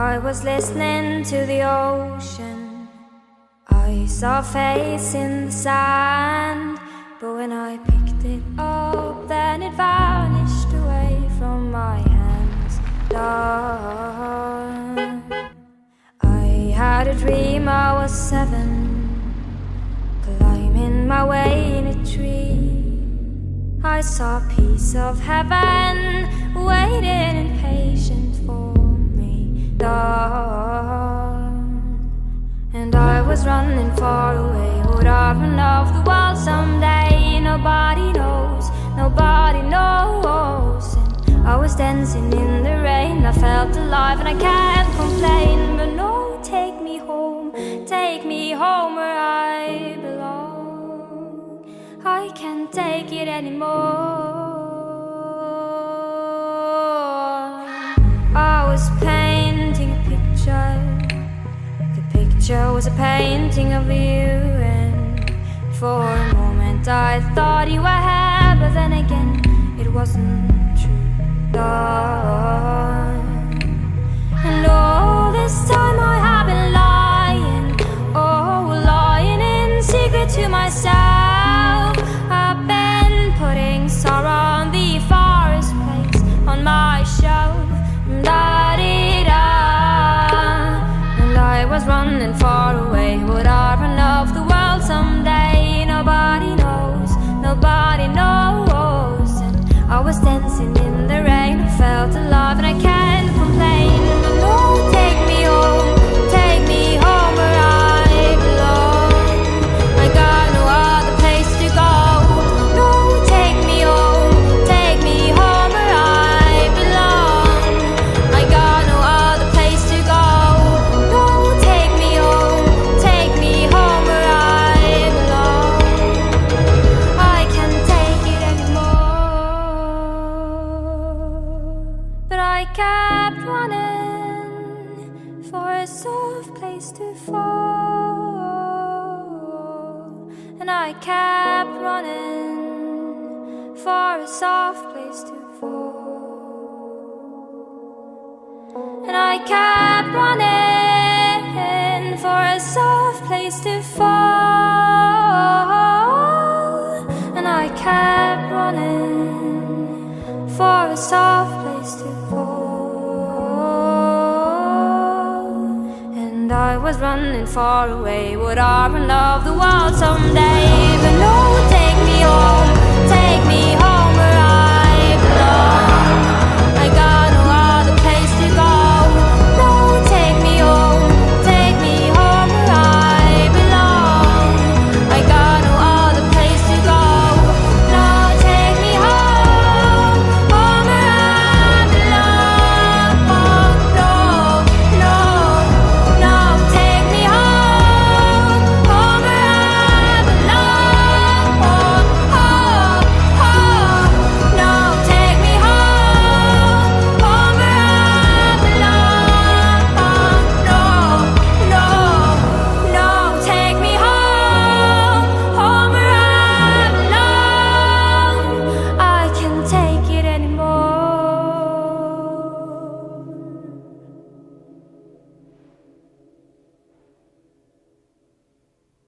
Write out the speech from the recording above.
I was listening to the ocean. I saw a face in the sand, but when I picked it up, then it vanished away from my hands. Dark. I had a dream I was 7, climbing my way in a tree. I saw a piece of heaven waiting impatient for me, dark. And I was running far away. Would I run off the world someday? Nobody knows, nobody knows. And I was dancing in the rain. I felt alive and I can't complain. But no, take me home where I belong. I can't take it anymore. I was painting a picture. The picture was a painting of you, and for a moment I thought you were here, but then again it wasn't true, darling. And all this time I have been lying, lying in secret to myself. I've been putting sorrow on the forest place on my shelf. Da-dee-da. And I was running far away. Would I run off the world someday? Nobody knows, nobody knows. And I was dancing in the rain. I felt alive and I can't complain. But no, take me home where I belong. I got no other place to go. No, take me home where I belong. I got no other place to go. No, take me home where I belong. I can't take it anymore. But I kept running for a soft place to fall. And I kept running for a soft place to fall. And I kept running for a soft place to fall. And I kept running for a soft place to fall. And I was running far away. Would I run off the world someday? But no, take me home